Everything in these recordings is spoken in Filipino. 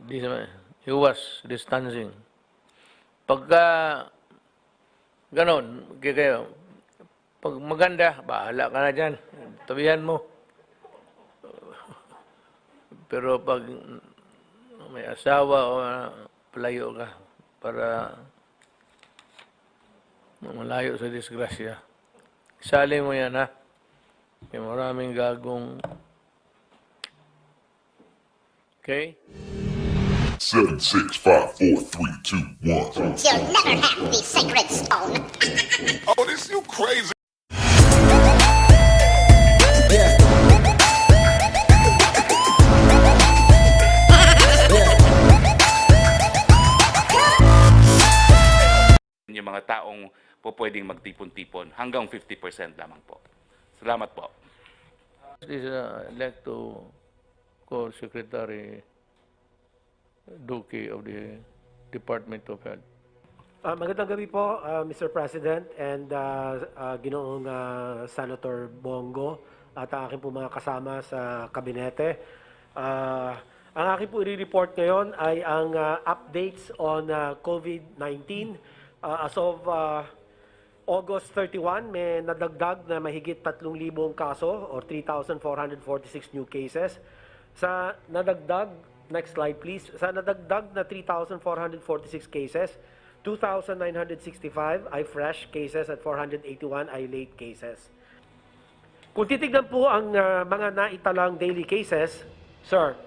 He was distancing. Pagka ganon, kayo, pag maganda, bahala ka na dyan. Tabihan mo. Pero pag may asawa o palayo ka para malayo sa disgrasya. Isali mo yan, ha? May maraming gagong. Okay? 7, 6, 5, 4, 3, 2, 1. You'll never have the sacred stone. Oh, this you crazy. Yung mga taong po pwedeng magtipon-tipon hanggang 50% lamang po. Salamat po. I'd like to call Secretary Duque of the Department of Health. Magandang gabi po, Mr. President and Ginoong Senator Bongo at ang aking po mga kasama sa kabinete. Ang aking po i-report ngayon ay ang updates on COVID-19. As of August 31, may nadagdag na mahigit 3,000 kaso or 3,446 new cases. Sa nadagdag, next slide please, sa nadagdag na 3,446 cases, 2,965 ay fresh cases at 481 ay late cases. Kung titignan po ang mga naitalang daily cases, sir,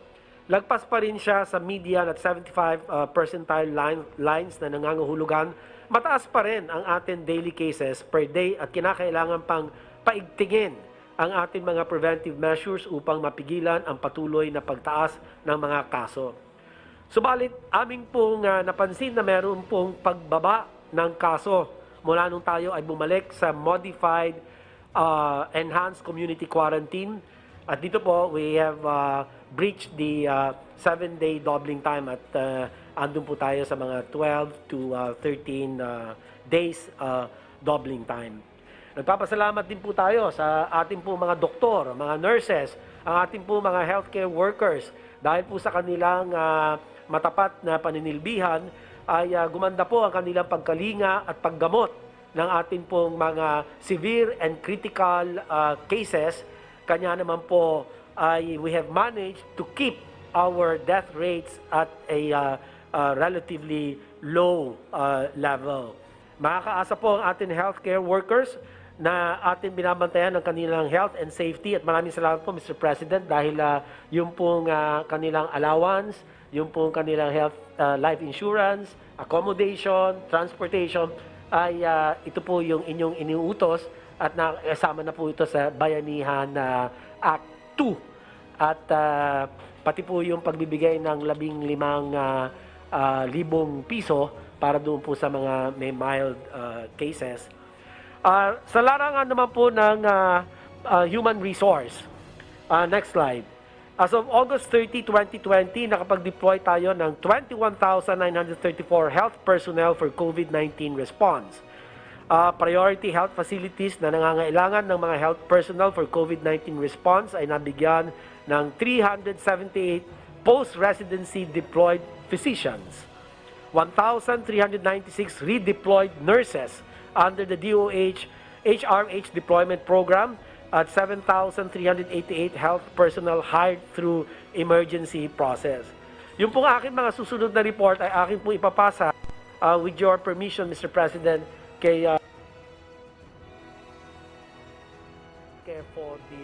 lagpas pa rin siya sa median at 75 percentile lines na nangangahulugan. Mataas pa rin ang ating daily cases per day at kinakailangan pang paigtingin ang ating mga preventive measures upang mapigilan ang patuloy na pagtaas ng mga kaso. Subalit, aming pong napansin na meron pong pagbaba ng kaso mula nung tayo ay bumalik sa modified enhanced community quarantine. At dito po, we have breached the 7-day doubling time at andun po tayo sa mga 12 to 13 days doubling time. Nagpapasalamat din po tayo sa ating po mga doktor, mga nurses, ang ating po mga healthcare workers dahil po sa kanilang matapat na paninilbihan ay gumanda po ang kanilang pagkalinga at paggamot ng ating pong mga severe and critical cases. Kanya naman po ay we have managed to keep our death rates at a relatively low level. Makakaasa po ang ating healthcare workers na ating binabantayan ng kanilang health and safety at maraming salamat po Mr. President dahil yung pong kanilang allowance, yung pong kanilang health life insurance, accommodation, transportation ay ito po yung inyong iniutos at nakasama na po ito sa Bayanihan Act 2 at pati po yung pagbibigay ng 15,000 piso para doon po sa mga may mild cases. Sa larangan naman po ng human resource, next slide. As of August 30, 2020, nakapag-deploy tayo ng 21,934 health personnel for COVID-19 response. Priority health facilities na nangangailangan ng mga health personnel for COVID-19 response ay nabigyan ng 378 post-residency deployed physicians, 1,396 redeployed nurses under the DOH HRH deployment program at 7,388 health personnel hired through emergency process. Yung pong aking mga susunod na report ay aking pong ipapasa with your permission, Mr. President, kay for the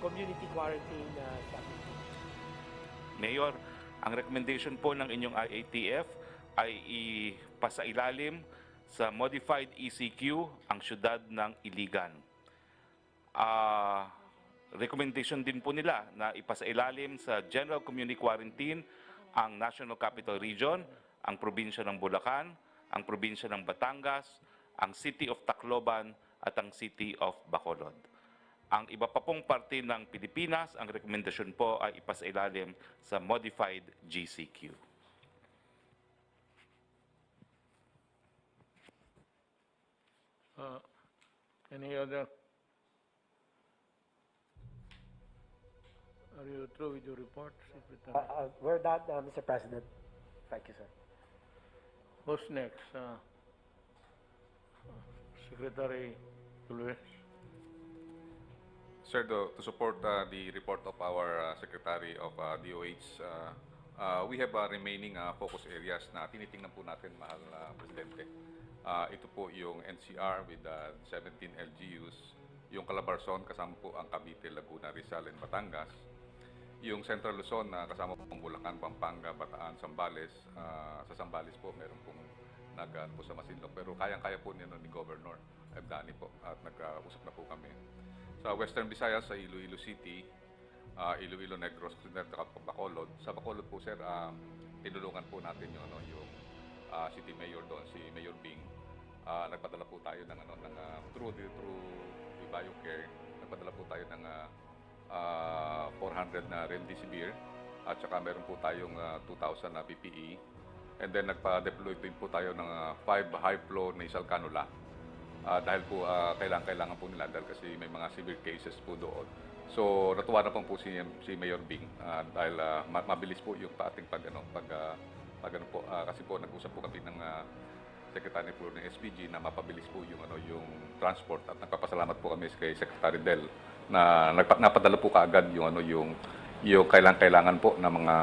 community quarantine. Mayor, ang recommendation po ng inyong IATF ay ipasailalim sa modified ECQ ang syudad ng Iligan. Recommendation din po nila na ipasailalim sa General Community Quarantine ang National Capital Region, ang probinsya ng Bulacan, ang probinsya ng Batangas, ang City of Tacloban at ang City of Bacolod. Ang iba pa pong parte ng Pilipinas, ang rekomendasyon po ay ipasailalim sa modified GCQ. Any other? Are you through with your report, Secretary? We're done, Mr. President. Thank you, sir. Who's next? Secretary Luis. Sir, to support the report of our Secretary of DOH, we have remaining focus areas na tinitingnan po natin, mahal na Presidente. Ito po yung NCR with 17 LGUs, yung Calabarzon kasama po ang Cavite, Laguna, Rizal, and Batangas, yung Central Luzon na kasama po ang Bulacan, Pampanga, Bataan, Zambales. Sa Zambales po meron pong nag po sa Masinloc, pero kayang-kaya po ni Governor Abdani po at nag-usap na po kami. Sa Western Visayas, sa Iloilo City, Iloilo Negros, at Bacolod. Sa Bacolod po, sir, tinulungan po natin yung city mayor doon, si Mayor Bing. Nagpadala po tayo ng through the BioCare, nagpadala po tayo ng 400 na remdesivir at saka meron po tayong 2,000 na PPE. And then nagpa-deploy din po tayo ng 5 high-flow nasal cannula. Dahil po kailangan po nila dahil kasi may mga severe cases po doon. So natuwa na po si Mayor Bing dahil mabilis po yung ating kasi po nag-usap po kami ng Secretary po ng SPG na mapabilis po yung transport at nagpapasalamat po kami kay Secretary Del na napadala po kaagad yung kailangan po ng mga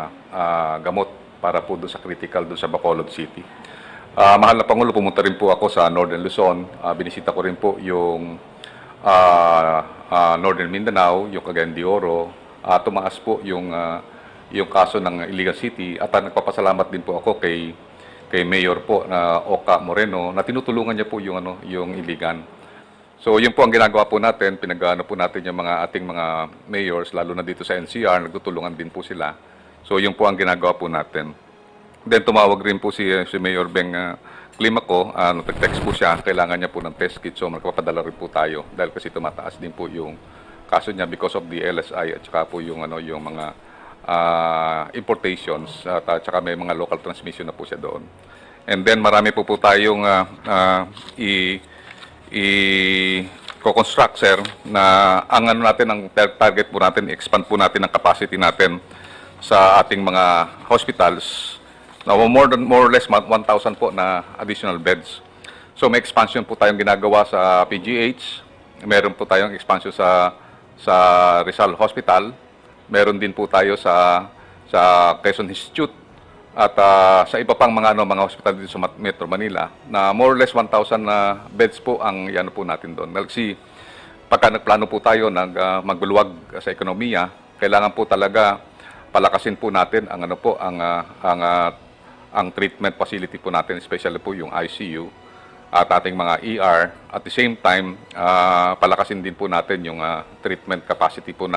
gamot para po doon sa critical doon sa Bacolod City. Mahal na Pangulo, pumunta rin po ako sa Northern Luzon. Binisita ko rin po yung Northern Mindanao, yung Cagayan de Oro. Tumaas po yung kaso ng Iligan City at nagpapasalamat din po ako kay Mayor po na Oka Moreno na tinutulungan niya po yung Iligan. So yun po ang ginagawa po natin, pinag-ano po natin yung ating mga mayors, lalo na dito sa NCR, nagtutulungan din po sila. So yun po ang ginagawa po natin. Then tumawag rin po si Mayor Beng Climaco, nag-text po siya, kailangan niya po ng test kit, so magpapadala rin po tayo dahil kasi tumataas din po yung kaso niya because of the LSI at saka po yung mga importations at saka may mga local transmission na po siya doon. And then marami po tayong i-construct, sir, na ang natin, ang target po natin, expand po natin ang capacity natin sa ating mga hospitals. Now, more or less 1,000 po na additional beds. So may expansion po tayong ginagawa sa PGH. Meron po tayong expansion sa Rizal Hospital. Meron din po tayo sa Quezon Institute at sa iba pang mga hospital dito sa Metro Manila na more or less 1,000 na beds po ang yan po natin doon. Kasi pagka nagplano po tayo magbuluwag sa ekonomiya, kailangan po talaga palakasin po natin ang treatment facility po natin, especially po yung ICU at ating mga ER. At the same time, palakasin din po natin yung treatment capacity po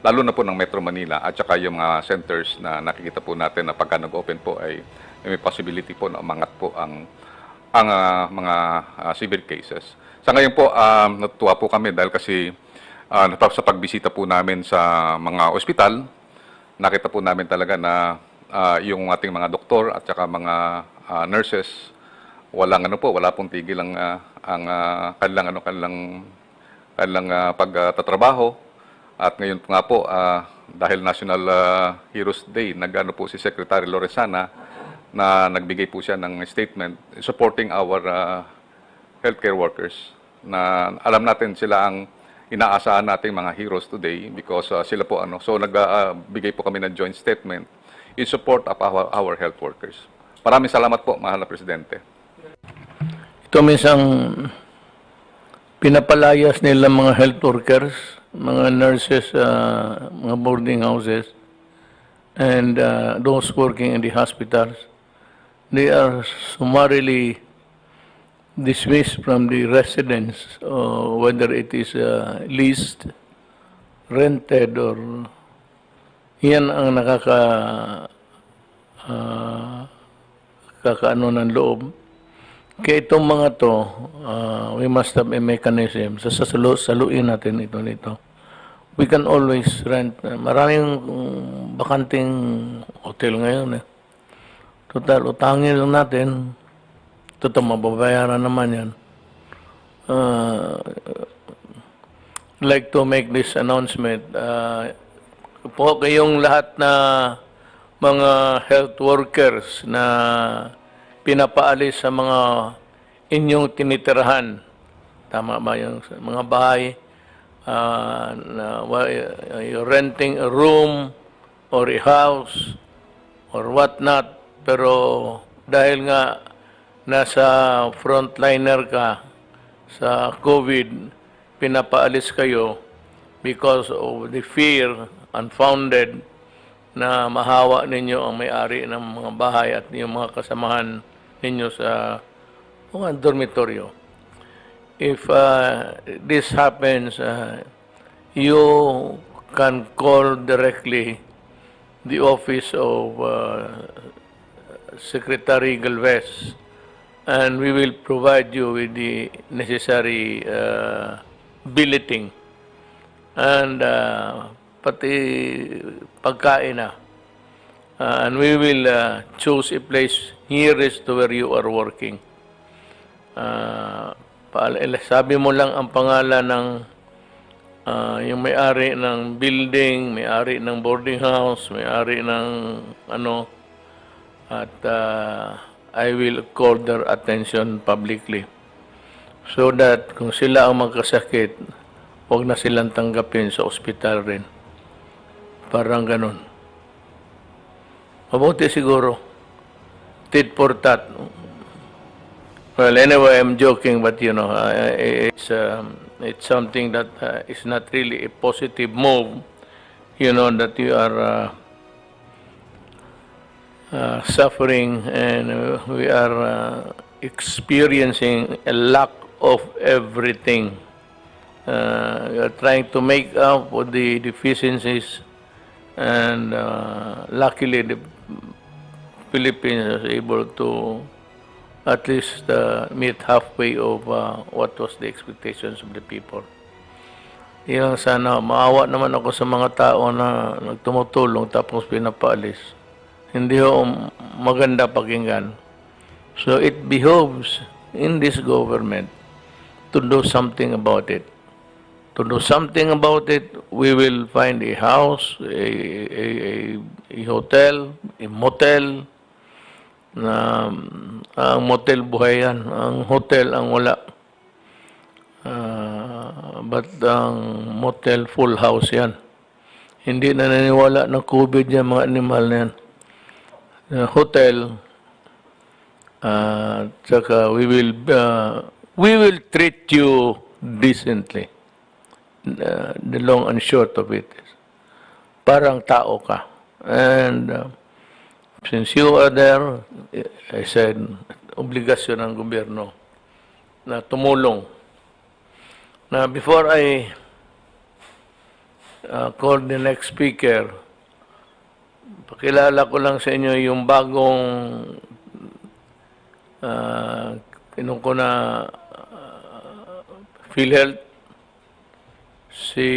lalo na po ng Metro Manila at saka yung mga centers na nakikita po natin na pagka nag-open po ay may possibility po na umangat po ang mga severe cases. Sa ngayon po, natutuwa po kami dahil kasi sa pagbisita po namin sa mga ospital, nakita po namin talaga na yung ating mga doktor at saka mga nurses, wala pong tigil ang kanilang pagtatrabaho. At ngayon po nga po, dahil National Heroes Day, po si Secretary Lorenzana na nagbigay po siya ng statement supporting our healthcare workers na alam natin sila ang inaasahan nating mga heroes today because sila po so nagbigay po kami ng joint statement in support of our health workers. Maraming salamat po, mahal na Presidente. Ito minsan pinapalayas nila mga health workers, mga nurses, mga boarding houses, and those working in the hospitals. They are summarily dismissed from the residence, whether it is leased, rented, or yan ang kakaano ng loob. Kaya itong mga to, we must have a mechanism. Saluin natin ito nito. We can always rent. Maraming bakanting hotel ngayon. Total, utangin lang natin. Total, mababayaran naman yan. Like to make this announcement. po kayong lahat na mga health workers na pinapaalis sa mga inyong tinitirahan. Tama ba yung sa mga bahay? You're renting a room or a house or whatnot. Pero dahil nga nasa frontliner ka sa COVID, pinapaalis kayo because of the fear, unfounded, na mahawa ninyo ang may-ari ng mga bahay at yung mga kasamahan ninyo sa mga dormitoryo. If this happens, you can call directly the office of Secretary Galvez, and we will provide you with the necessary billeting and pati pagkain na. And we will choose a place nearest to where you are working. Sabi mo lang ang pangalan ng yung may-ari ng building, may-ari ng boarding house, may-ari ng ano, at I will call their attention publicly so that kung sila ang magkasakit, huwag na silang tanggapin sa ospital rin. Parang ganun. Mabuti siguro. Tit for tat. Well, anyway, I'm joking, but you know, it's something that is not really a positive move. You know, that you are suffering, and we are experiencing a lack of everything. We are trying to make up for the deficiencies, and luckily the Philippines was able to at least meet halfway of what was the expectations of the people. Yung sana, maawa naman ako sa mga tao na nagtumutulong tapos pinapaalis. Hindi ho maganda pakinggan. So it behoves in this government to do something about it. To do something about it, we will find a house, a hotel, a motel, na ang motel buhay yan, ang hotel ang wala. But ang motel full house yan. Hindi na naniniwala ng COVID yan, mga animal na yan. Hotel, tsaka we will treat you decently. The long and short of it is, parang tao ka. And since you are there, I said, obligasyon ng gobyerno na tumulong. Now, before I call the next speaker, pakilala ko lang sa inyo yung bagong kinong ko na Philhealth, si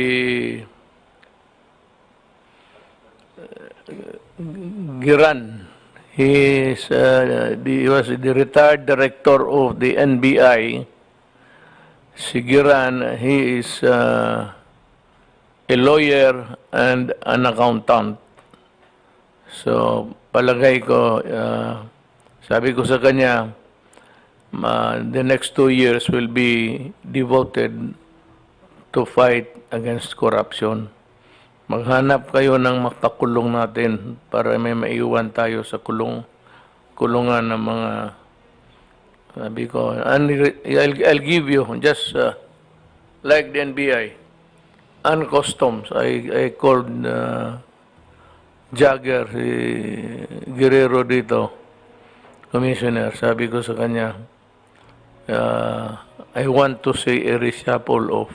Giran. He was the retired director of the NBI. Si Giran, he is a lawyer and an accountant. So, palagay ko, sabi ko sa kanya, the next 2 years will be devoted to fight against corruption. Maghanap kayo ng makakulong natin para may maiwan tayo sa kulungan ng mga, sabi ko, I'll give you just like the NBI and customs. I called Jagger, si Guerrero dito, commissioner. Sabi ko sa kanya, I want to see a reshuffle of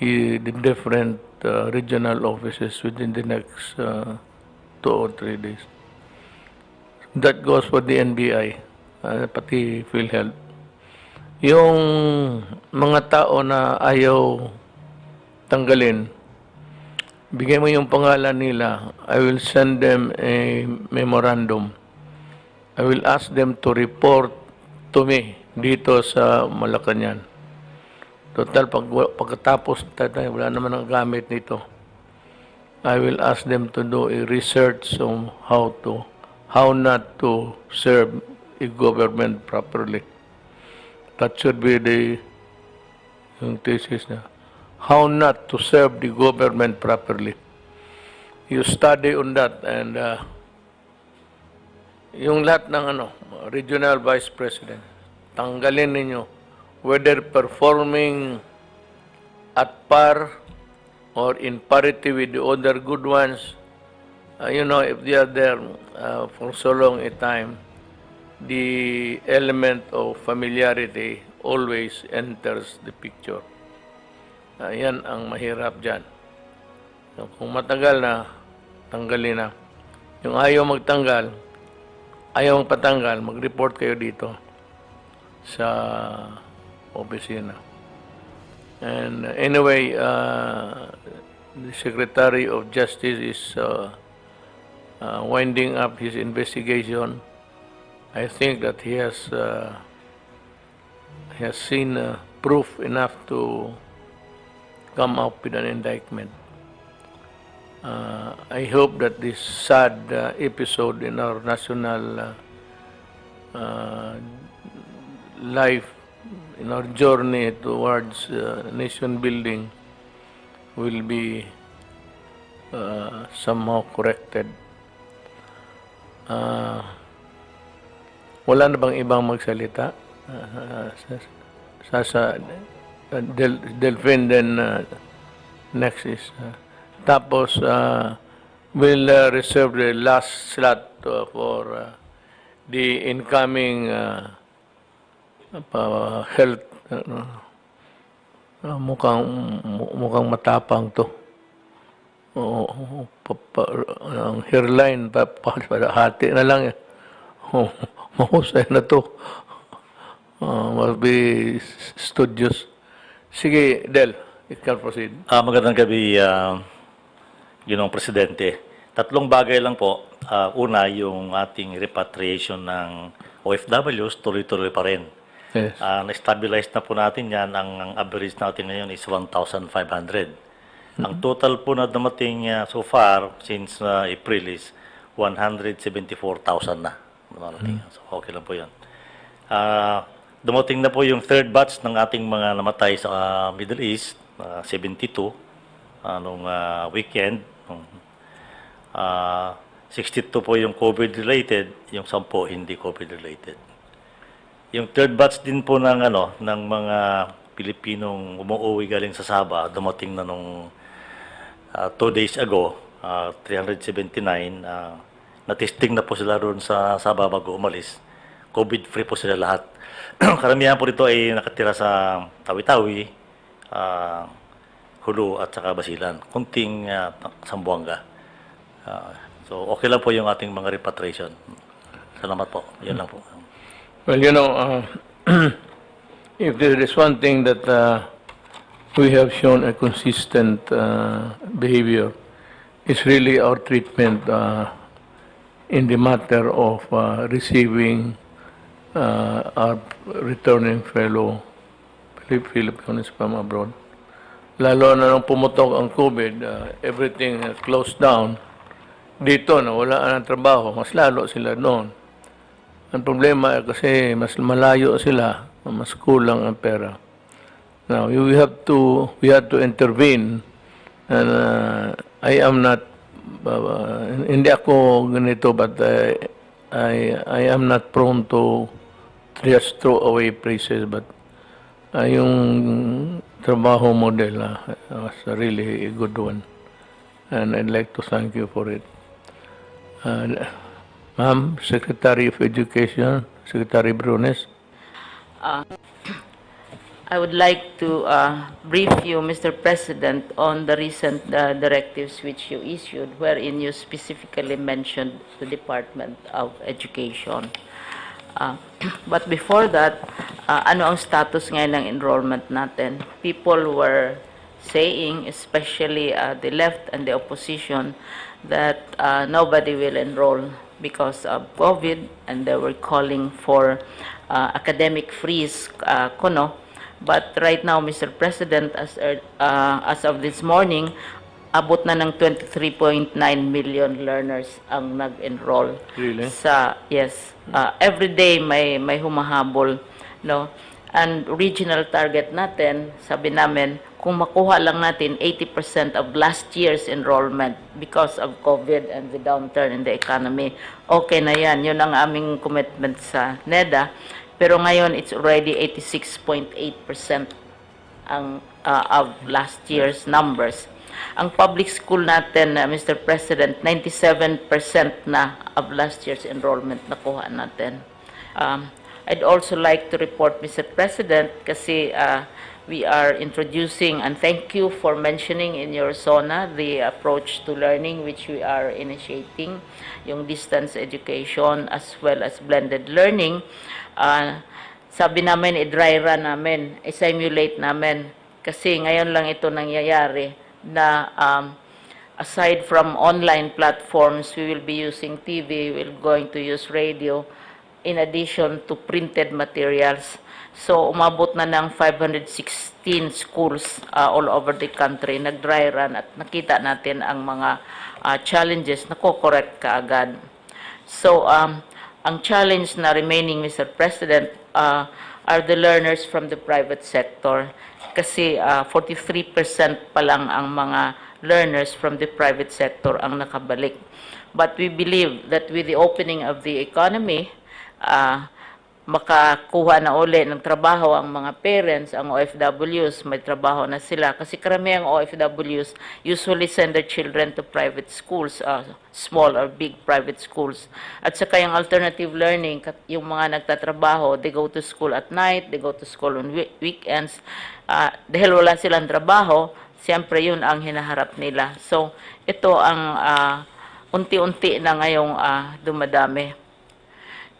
the different regional offices within the next 2 or 3 days. That goes for the NBI, pati Philhealth. Yung mga tao na ayaw tanggalin, bigay mo yung pangalan nila. I will send them a memorandum. I will ask them to report to me dito sa Malacanang. Total, pagkatapos, wala naman ang gamit nito. I will ask them to do a research on how not to serve a government properly. That should be yung thesis na. How not to serve the government properly. You study on that, and yung lahat ng regional vice president, tanggalin ninyo whether performing at par or in parity with the other good ones. If they are there for so long a time, the element of familiarity always enters the picture. Yan ang mahirap dyan. So, kung matagal na, tanggalin na. Yung ayaw magtanggal, ayaw patanggal, mag-report kayo dito sa opisina. And anyway, the Secretary of Justice is winding up his investigation. I think that he has seen proof enough to come up with an indictment. I hope that this sad episode in our national life, in our journey towards nation building, will be somehow corrected. Wala na bang ibang magsalita? Delphine, then next is tapos we'll reserve the last slot for the incoming health. Mukhang matapang to. Ang hairline hati na lang. Mahusay na to. Must be studious. Sige, Del, you can proceed. Magandang gabi, Ginoong Presidente. Tatlong bagay lang po. Una, yung ating repatriation ng OFWs, tuloy-tuloy pa rin. Yes. Na-stabilize na po natin yan. Ang average natin ngayon is 1,500. Ang total po na dumating so far, since April, is 174,000 na. So, okay lang po yan. Dumating na po yung third batch ng ating mga namatay sa Middle East, 72, nung weekend. 62 po yung COVID-related, yung 10 hindi COVID-related. Yung third batch din po ng mga Pilipinong umuwi galing sa Sabah, dumating na nung 2 days ago, 379. Na-testing na po sila doon sa Sabah bago umalis. COVID-free po sila lahat. Karamihan po dito ay nakatira sa Tawi-Tawi, Hulu at saka Basilan. Kunting Sambuanga. So okay lang po yung ating mga repatriation. Salamat po. Yan lang po. Well, if there is one thing that we have shown a consistent behavior, is really our treatment in the matter of receiving our returning fellow Filipinos from abroad. Lalo na nung pumutok ang COVID, everything closed down. Dito na wala ng trabaho, mas lalo sila noon. Ang problema kasi mas malayo sila, mas kulang ang pera. Now, we had to intervene, and I am not hindi ako ganito, but I am not prone to just throw away praises, but yung trabaho model was really a good one, and I'd like to thank you for it. Ma'am, Secretary of Education, Secretary Brunes. I would like to brief you, Mr. President, on the recent directives which you issued, wherein you specifically mentioned the Department of Education. But before that, ano ang status ngayon ng enrollment natin? People were saying, especially the left and the opposition, that nobody will enroll because of COVID, and they were calling for academic freeze, kuno. But right now, Mr. President, as of this morning, abot na ng 23.9 million learners ang nag-enroll. Really? Every day may humahabol, no? And regional target natin, sabi namin, kung makuha lang natin 80% of last year's enrollment because of COVID and the downturn in the economy, okay na yan. Yun ang aming commitment sa NEDA. Pero ngayon, it's already 86.8% ang of last year's numbers. Ang public school natin, Mr. President, 97% na of last year's enrollment nakuha natin. I'd also like to report, Mr. President, kasi we are introducing, and thank you for mentioning in your SONA, the approach to learning which we are initiating, yung distance education as well as blended learning. Sabi namin, i-dry run namin, i-simulate namin, kasi ngayon lang ito nangyayari na aside from online platforms, we will be using TV, we're going to use radio, in addition to printed materials. So, umabot na ng 516 schools all over the country, nag-dry run at nakita natin ang mga challenges na ko-correct kaagad. So, ang challenge na remaining, Mr. President, are the learners from the private sector. Kasi 43% pa lang ang mga learners from the private sector ang nakabalik. But we believe that with the opening of the economy, makakuha na uli ng trabaho ang mga parents, ang OFWs, may trabaho na sila. Kasi karamihang OFWs usually send their children to private schools, small or big private schools. At saka yung alternative learning, yung mga nagtatrabaho, they go to school at night, they go to school on weekends. Dahil wala silang trabaho, siyempre yun ang hinaharap nila. So, ito ang unti-unti na ngayong dumadami.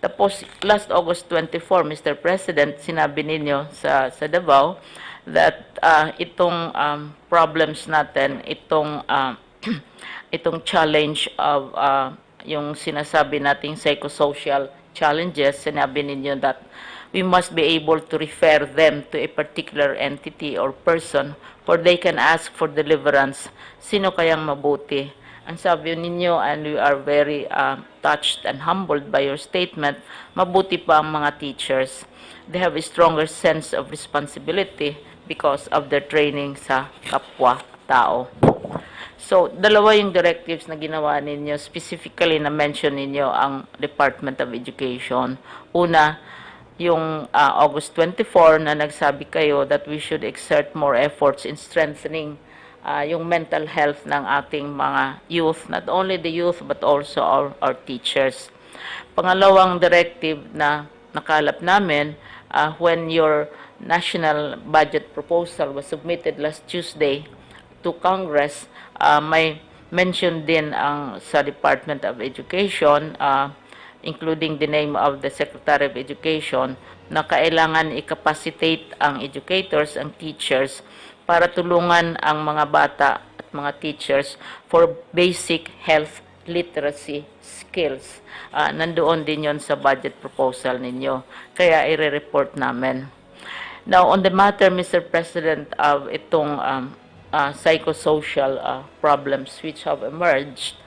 Tapos, last August 24, Mr. President, sinabi ninyo sa Davao that itong problems natin, itong challenge of yung sinasabi nating psychosocial challenges, sinabi ninyo that we must be able to refer them to a particular entity or person for they can ask for deliverance. Sino kayang mabuti? Ang sabi ninyo, and we are very touched and humbled by your statement, mabuti pa ang mga teachers. They have a stronger sense of responsibility because of their training sa kapwa-tao. So, dalawa yung directives na ginawa ninyo, specifically na-mention ninyo ang Department of Education. Una, yung August 24 na nagsabi kayo that we should exert more efforts in strengthening yung mental health ng ating mga youth, not only the youth but also our teachers. Pangalawang directive na nakalap namin, when your national budget proposal was submitted last Tuesday to Congress, may mention din sa Department of Education, including the name of the Secretary of Education, na kailangan i-capacitate ang educators, ang teachers, para tulungan ang mga bata at mga teachers for basic health literacy skills. Nandoon din yon sa budget proposal ninyo. Kaya i-report namin. Now, on the matter, Mr. President, of itong psychosocial problems which have emerged,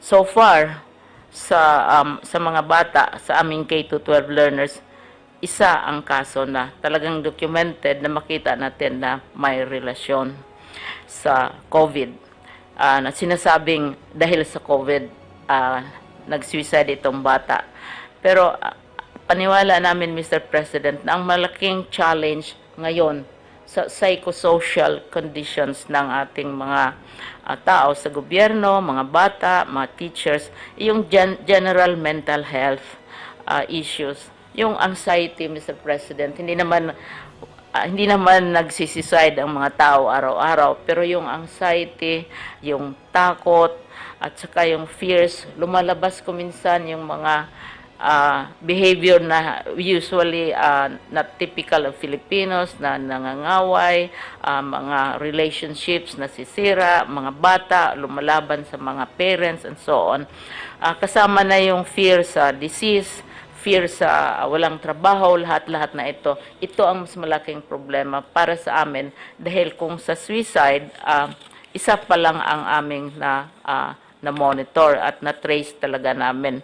so far, sa mga bata, sa aming K-12 learners, isa ang kaso na talagang documented na makita natin na may relasyon sa COVID. Na sinasabing dahil sa COVID, nag-suicide itong bata. Pero paniwala namin, Mr. President, na ang malaking challenge ngayon sa psychosocial conditions ng ating mga tao sa gobyerno, mga bata, mga teachers, yung general mental health issues. Yung anxiety, Mr. President, hindi naman nagsisisuicide ang mga tao araw-araw, pero yung anxiety, yung takot, at saka yung fears, lumalabas ko minsan yung mga behavior na usually not typical of Filipinos, na nangangaway, mga relationships na sisira, mga bata, lumalaban sa mga parents, and so on. Kasama na yung fear sa disease, fear sa walang trabaho, lahat-lahat na ito. Ito ang mas malaking problema para sa amin dahil kung sa suicide, isa pa lang ang aming na monitor at na trace talaga namin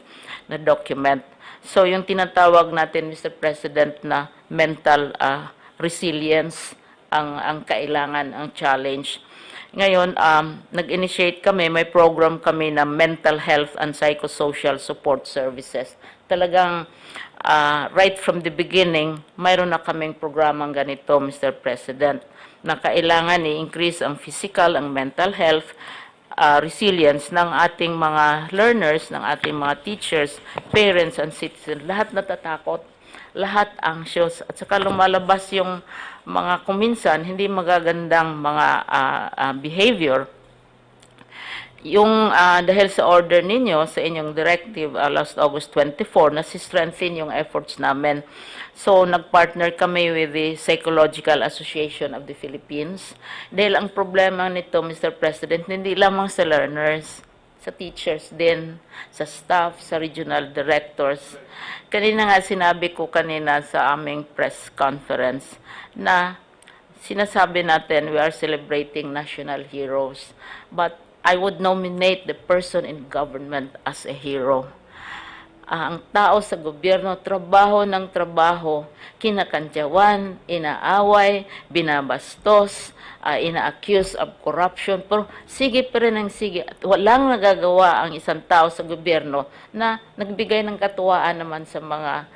na document. So yung tinatawag natin, Mr. President, na mental resilience ang kailangan, ang challenge. Ngayon, nag-initiate kami, may program kami na mental health and psychosocial support services. Talagang right from the beginning, mayroon na kaming programang ganito, Mr. President, na kailangan i-increase ang physical, ang mental health, resilience ng ating mga learners, ng ating mga teachers, parents, and citizens. Lahat natatakot, lahat anxious, at saka lumalabas yung mga kuminsan hindi magagandang mga behavior. Yung dahil sa order ninyo, sa inyong directive last August 24, nasi-strengthen yung efforts namin. So, nag-partner kami with the Psychological Association of the Philippines. Dahil ang problema nito, Mr. President, hindi lamang sa learners, sa teachers din, sa staff, sa regional directors. Kanina nga sinabi ko kanina sa aming press conference na sinasabi natin we are celebrating national heroes. But I would nominate the person in government as a hero. Ang tao sa gobyerno, trabaho ng trabaho, kinakantyawan, inaaway, binabastos, ina-accuse of corruption, pero sige pa rin ang sige. At walang nagagawa ang isang tao sa gobyerno na nagbigay ng katuwaan naman sa mga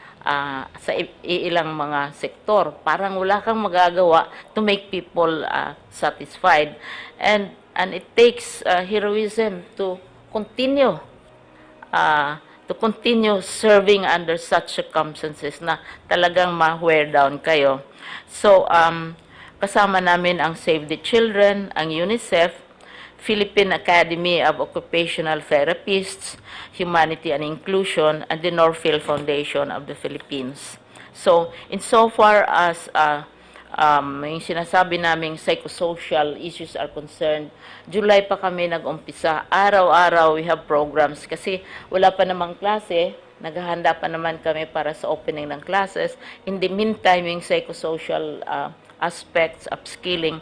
sa ilang mga sektor. Parang wala kang magagawa to make people satisfied. And it takes heroism to continue serving under such circumstances na talagang ma-wear down kayo. So, kasama namin ang Save the Children, ang UNICEF, Philippine Academy of Occupational Therapists, Humanity and Inclusion, and the Northfield Foundation of the Philippines. So, insofar as yung sinasabi naming psychosocial issues are concerned, July pa kami nag-umpisa. Araw-araw we have programs kasi wala pa namang klase, naghahanda pa naman kami para sa opening ng classes. In the meantime, yung psychosocial aspects, upskilling.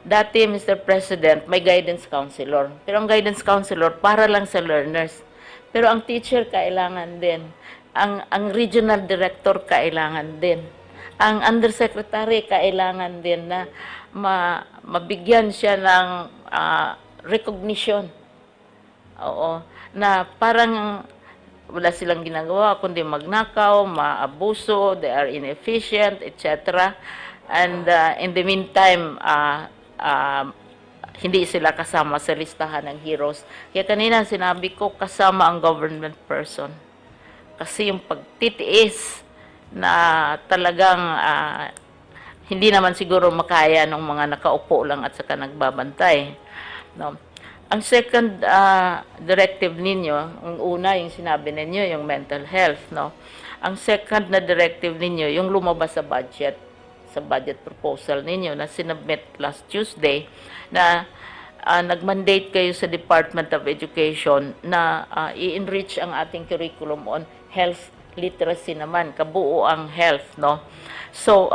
Dati, Mr. President, may guidance counselor. Pero ang guidance counselor para lang sa learners. Pero ang teacher kailangan din. Ang regional director kailangan din. Ang undersecretary kailangan din na mabigyan siya ng recognition. Oo, na parang wala silang ginagawa kundi magnakaw, maabuso, they are inefficient, etc. And in the meantime, hindi sila kasama sa listahan ng heroes. Kaya kanina sinabi ko kasama ang government person. Kasi yung pagtitiis na talagang hindi naman siguro makaya ng mga nakaupo lang at saka nagbabantay. No? Ang second directive ninyo, ang una yung sinabi ninyo, yung mental health. No? Ang second na directive ninyo, yung lumabas sa budget proposal ninyo na sinubmit last Tuesday na nag-mandate kayo sa Department of Education na i-enrich ang ating curriculum on health literacy naman, kabuo ang health, no? So,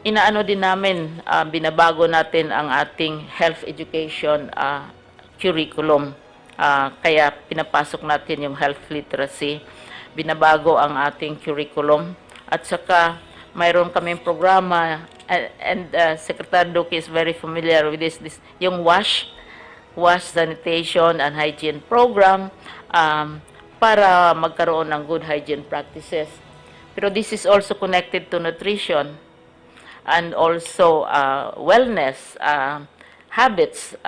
inaano din namin, binabago natin ang ating health education curriculum. Kaya pinapasok natin yung health literacy, binabago ang ating curriculum, at saka mayroon kaming programa, and Secretary Duque is very familiar with this yung WASH Sanitation and Hygiene Program, para magkaroon ng good hygiene practices. Pero this is also connected to nutrition and also wellness habits.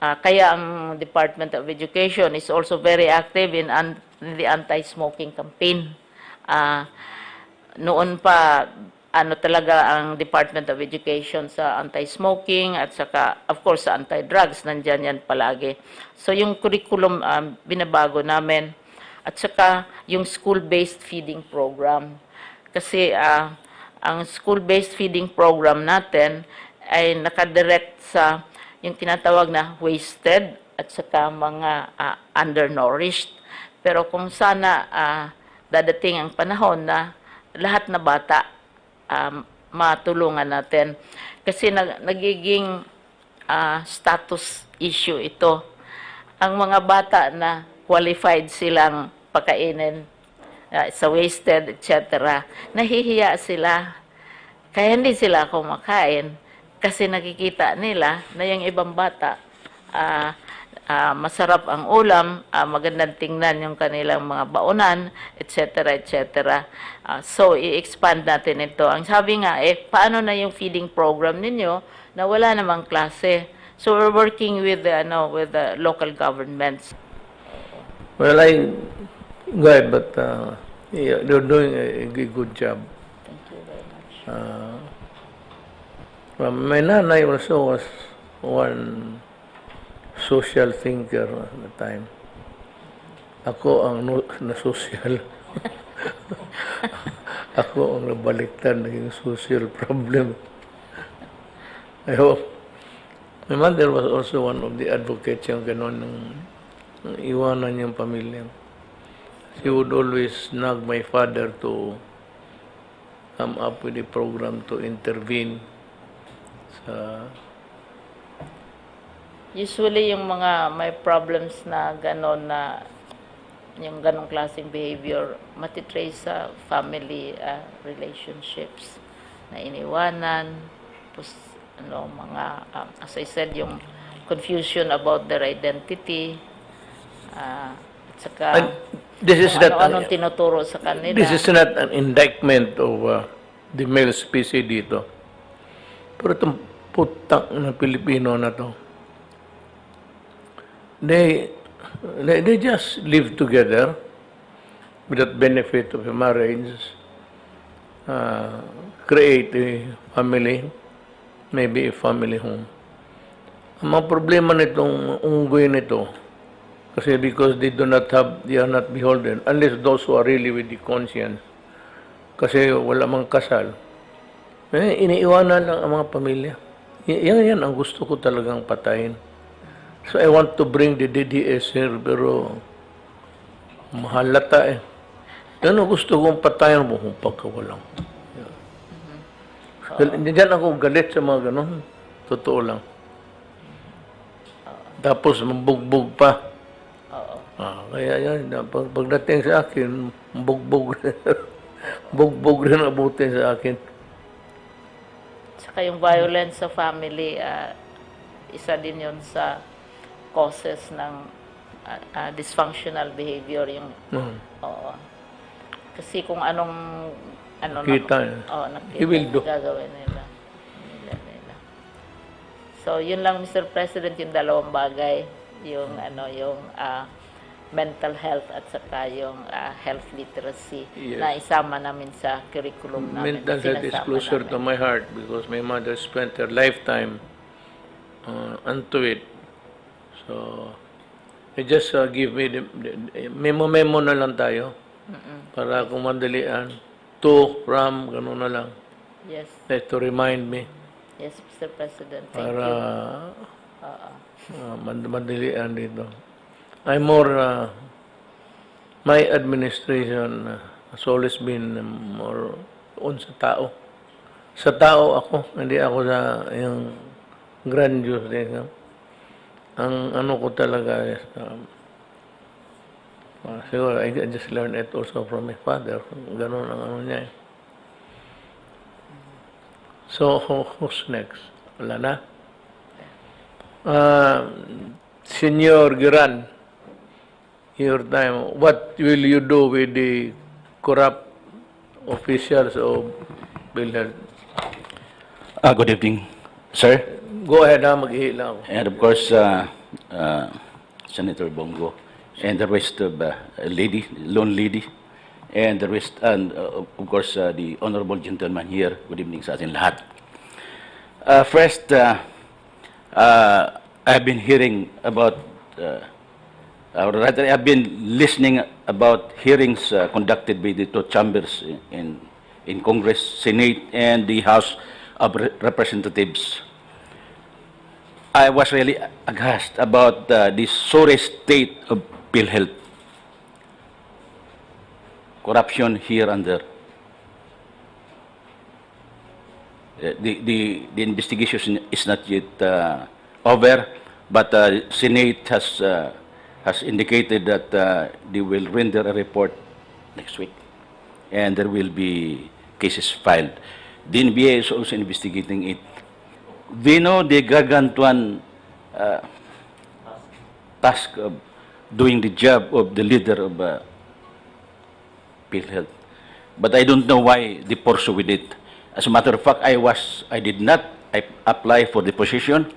Kaya ang Department of Education is also very active in the anti-smoking campaign. Noon pa, talaga ang Department of Education sa anti-smoking at saka, of course, sa anti-drugs, nandyan yan palagi. So, yung curriculum binabago namin. At saka, yung school-based feeding program. Kasi, ang school-based feeding program natin ay nakadirect sa yung tinatawag na wasted at saka mga undernourished. Pero kung sana dadating ang panahon na lahat na bata matulungan natin. Kasi nagiging status issue ito. Ang mga bata na qualified silang pakainin sa wasted, etc., nahihiya sila. Kaya hindi sila kumakain kasi nakikita nila na yung ibang bata masarap ang ulam, magandang tingnan yung kanilang mga baonan, etc., etc. So, i-expand natin ito. Ang sabi nga, paano na yung feeding program ninyo na wala namang klase? So, we're working with the local governments. Well, go ahead, but yeah, they're doing a good job. Thank you very much. My nanay also was one social thinker at the time. Ako ang na-social. Ako ang nabaliktad, naging social problem. I hope. My mother was also one of the advocates yung gano'n ng iwanan yung pamilya. She would always nag my father to come up with a program to intervene sa Usually, yung mga may problems na gano'n na yung ganong klaseng behavior, matitrace sa family relationships na iniwanan, tapos mga, as I said, yung confusion about their identity, at saka this is not ano-anong tinuturo sa kanila. This is not an indictment of the male species dito. Pero itong putang na Pilipino na to, they just live together without benefit of a marriage, create a family, maybe a family home. Ang mga problema nitong unggoy nito, kasi because they are not beholden, unless those who are really with the conscience, kasi wala mang kasal, iniiwanan lang ang mga pamilya. Yan ang gusto ko talagang patayin. So I want to bring the DDS here, pero mahalata eh. Yan ang gusto kong patayin mo kung pagkawalang. Diyan ako galit sa mga ganun. Totoo lang. Tapos mabugbog pa. Kaya yan, pagdating sa akin, bugbog rin abutin sa akin. Saka yung violence sa family, isa din yun sa causes ng dysfunctional behavior. Yung, oo. Kasi kung anong Kita. He will do. gagawin nila. So, yun lang, Mr. President, yung dalawang bagay, yung mental health at saka yung health literacy na isama namin sa curriculum namin. Mental health is closer to my heart because my mother spent her lifetime onto it. So, they just give me the memo na lang tayo para kung mandalian. To, from, gano'n na lang. Yes. To remind me. Yes, Mr. President. Thank Para you. madalian dito. I'm more, my administration has always been more on sa tao. Sa tao ako, hindi ako sa yung grandiose din. Ang ano ko talaga is, siguro, I just learned it also from my father. Ganon ang ano niya eh. So, who's next? Wala na? Senyor Giran, your time. What will you do with the corrupt officials of PhilHealth? Good evening, sir. Go ahead ha, mag-ihila ako. And of course, Senator Bongo, and the rest of lone lady, and the rest, and of course, the honorable gentleman here. Good evening sa atin lahat. First, I've been hearing about, or rather, I've been listening about hearings conducted by the two chambers in Congress, Senate, and the House of Representatives. I was really aghast about the sorry state of PhilHealth. Corruption here and there. The investigation is not yet over, but Senate has indicated that they will render a report next week, and there will be cases filed. The NBA is also investigating it. They know the gargantuan task of doing the job of the leader of P.Health. But I don't know why they pursue with it. As a matter of fact, I did not apply for the position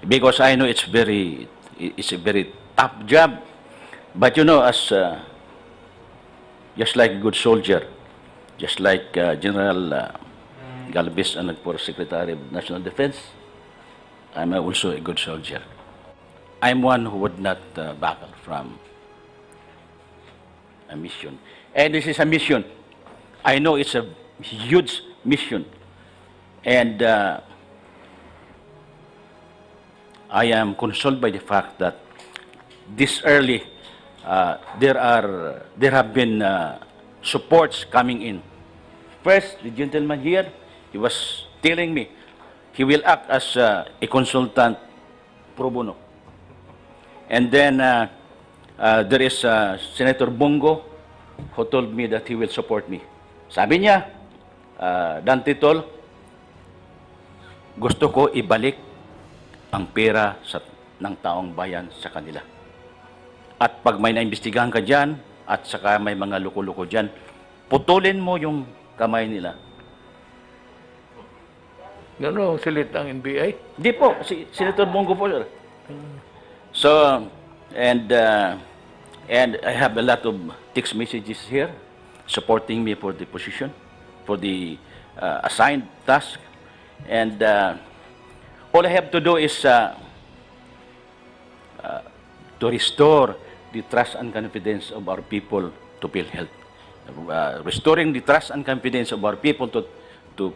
because I know it's a very tough job. But you know, as just like a good soldier, just like General Galvez and for Secretary of National Defense, I'm also a good soldier. I'm one who would not back from a mission. And this is a mission. I know it's a huge mission. And I am consoled by the fact that this early, there have been supports coming in. First, the gentleman here, he was telling me he will act as a consultant pro bono. And then there is Senator Bongo who told me that he will support me. Sabi niya, Dante Tol, gusto ko ibalik ang pera ng taong bayan sa kanila. At pag may naimbestigahan ka dyan, at saka may mga luko-luko dyan, putulin mo yung kamay nila. Gano'n ang salita ang NBI? Di po, si Senator Bongo po, sir. So, and I have a lot of text messages here supporting me for the position, for the assigned task. And all I have to do is to restore the trust and confidence of our people to PhilHealth. Restoring the trust and confidence of our people to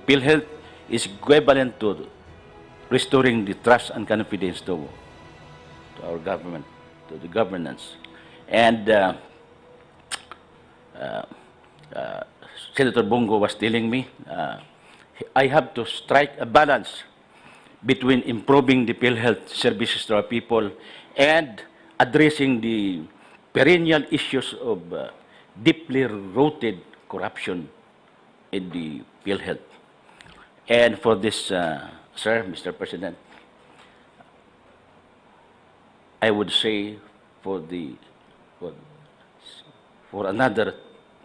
PhilHealth is equivalent to restoring the trust and confidence to our government, to the governance. And Senator Bongo was telling me, I have to strike a balance between improving the PhilHealth services to our people and addressing the perennial issues of deeply rooted corruption in the PhilHealth. And for this, sir, Mr. President, I would say for another,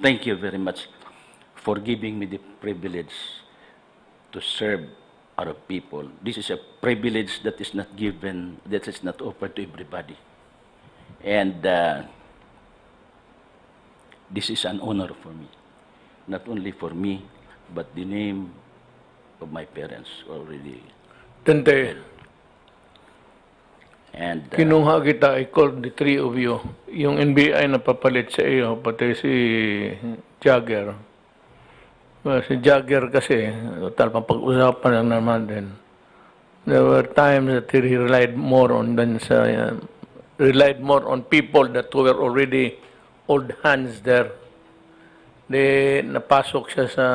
thank you very much for giving me the privilege to serve our people. This is a privilege that is not given, that is not offered to everybody. And this is an honor for me. Not only for me, but the name of my parents already. Tante, And kinuha kita, I called the three of you. Yung NBI na papalit sa iyo, pati si Jagger. Si Jagger kasi, total pag-usapan lang naman din. There were times that he relied more on people that were already old hands there. Napasok siya sa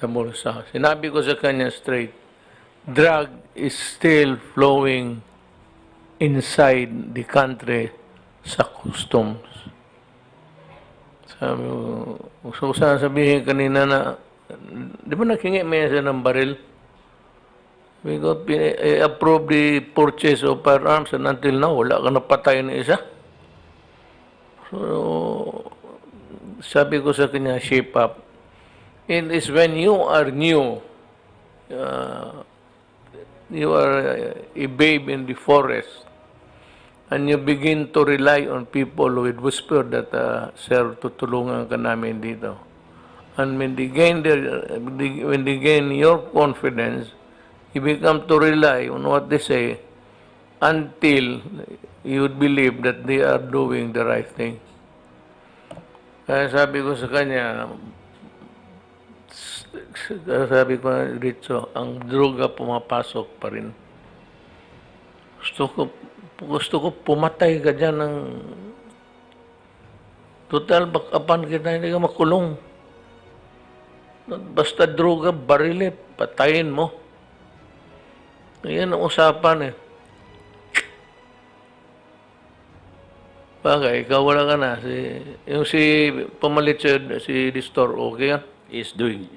bulsa. Sinabi ko sa kanya straight, drug is still flowing inside the country sa customs. Sabi ko, gusto ko sana sabihin kanina na, di ba nakingi may isa ng baril? We got approved the purchase of firearms and until now, wala ka napatay na isa. So, sabi ko sa kanya, shape up. It is when you are new, you are a babe in the forest, and you begin to rely on people with whisper that, sir, tutulungan ka namin dito. And when they gain your confidence, you become to rely on what they say until you believe that they are doing the right thing. Kaya sabi ko sa kanya, Ritso, ang droga pumapasok pa rin. Gusto ko pumatay ka dyan ng total bakapan kita, hindi ka makulong. Basta droga, barile, patayin mo. Yan ang usapan eh. Bagay, ikaw wala ka na. Yung si Pamalitsid, si Distor, okay yan? Is doing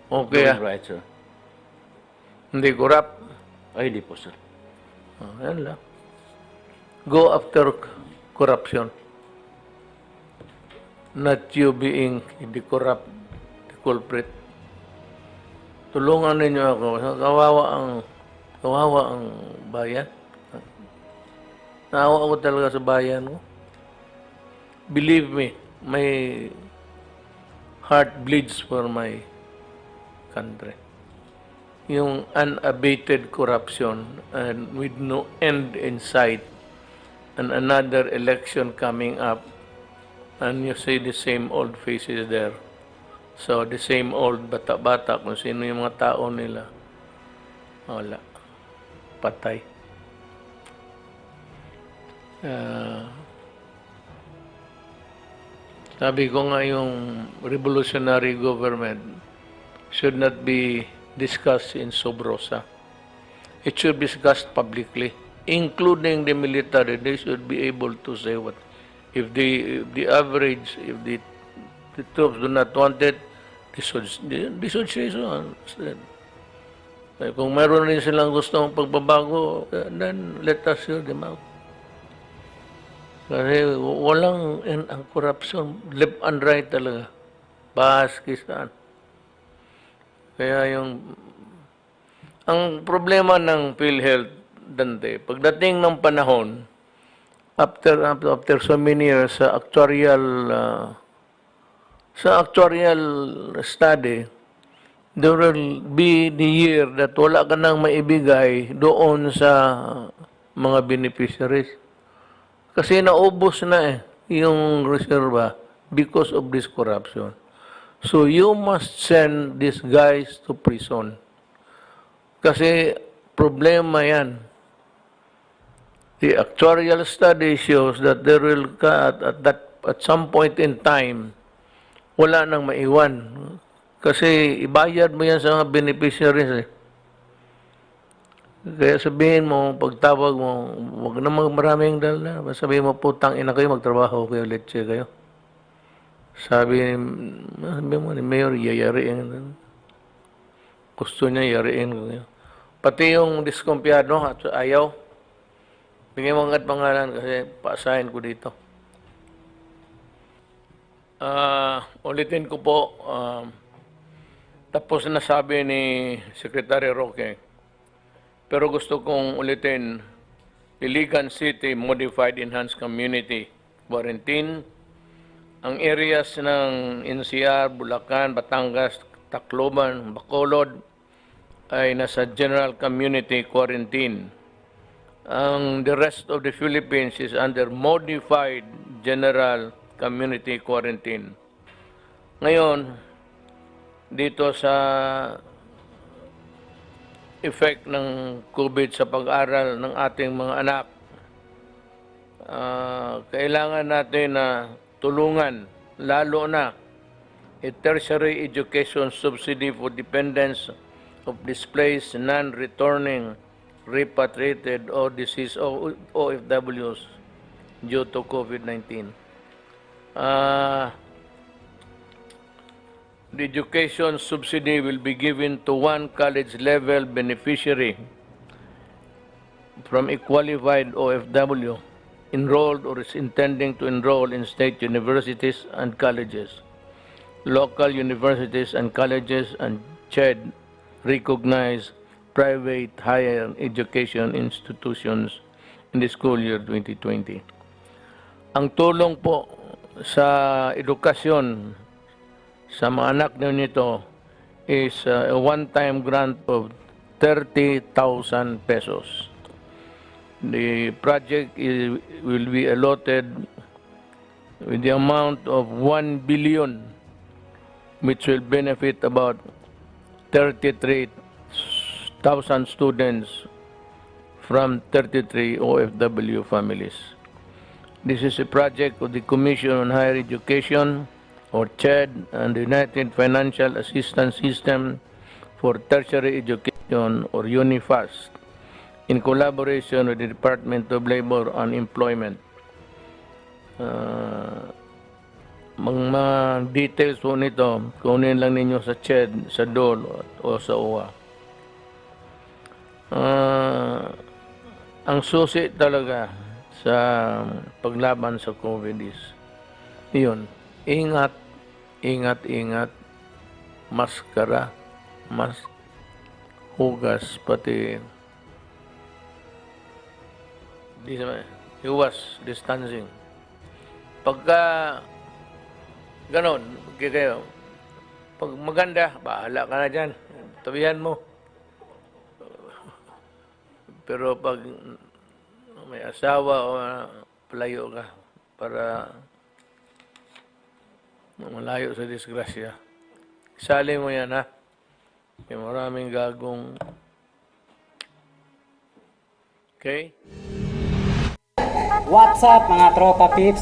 Okay ah. right, sir. Hindi corrupt. Ay, hindi po, sir. Yan lang. Go after corruption. Not you being the corrupt, the culprit. Tulungan ninyo ako. Kawawa ang bayan. Naawa ako talaga sa bayan ko. Believe me, my heart bleeds for my country. Yung unabated corruption and with no end in sight, and another election coming up, and you see the same old faces there. So, the same old bata-bata, kung sino yung mga tao nila, wala. Patay. Sabi ko nga yung revolutionary government should not be discussed in Sobrosa. It should be discussed publicly, including the military. They should be able to say what. If the average, if the troops do not want it, they should say so. Kung mayroon rin silang gustong pagbabago, then let us hear them out. Kasi walang ang corruption, left and right talaga. Paskisan. Kaya ang problema ng PhilHealth, Dante, pagdating ng panahon, after so many years sa actuarial study, there will be the year that wala ka nang maibigay doon sa mga beneficiaries. Kasi naubos na yung reserva because of this corruption. So you must send these guys to prison. Kasi problema yan. The actuarial study shows that there will at some point in time, wala nang maiwan. Kasi ibayad mo yan sa mga beneficiaries eh. Kaya sabihin mo, pagtawag mo, huwag na maraming dala. Sabihin mo, putang ina kayo, magtrabaho kayo, letse kayo. Sabi mo ni Mayor, yayariin. Gusto niya, yariin ko kayo. Pati yung diskumpiyado, at ayaw. Bigyan mo nga't pangalan kasi paasahin ko dito. Ulitin ko po, tapos na sabi ni Secretary Roque, pero gusto kong ulitin, Iligan City Modified Enhanced Community Quarantine, ang areas ng NCR, Bulacan, Batangas, Tacloban, Bacolod ay nasa General Community Quarantine. The rest of the Philippines is under Modified General Community Quarantine. Ngayon, dito sa effect ng COVID sa pag-aral ng ating mga anak, kailangan natin na tulungan, lalo na a tertiary education subsidy for dependents of displaced, non-returning, repatriated or deceased OFWs due to COVID-19. The education subsidy will be given to one college-level beneficiary from a qualified OFW enrolled or is intending to enroll in state universities and colleges, local universities and colleges, and CHED recognized private higher education institutions in the school year 2020. Ang tulong po sa edukasyon sa mga anak nito is a one-time grant of 30,000 pesos. The project will be allotted with the amount of 1 billion, which will benefit about 33,000 students from 33 OFW families. This is a project of the Commission on Higher Education, or CHED, and the United Financial Assistance System for Tertiary Education. Administration or UNIFAST in collaboration with the Department of Labor and Employment. Mga details po nito, kunin lang ninyo sa CHED, sa DOL o sa OWA. Ang susi talaga sa paglaban sa COVID is yun, ingat, maskara, hugas, pati iwas, distancing. Pagka ganon, kayo, pag maganda, bahala ka na dyan, tabihan mo. Pero pag may asawa o palayo ka para malayo sa disgrasya, isali mo yan, ha? May maraming gagong. Okay? What's up mga tropa pips?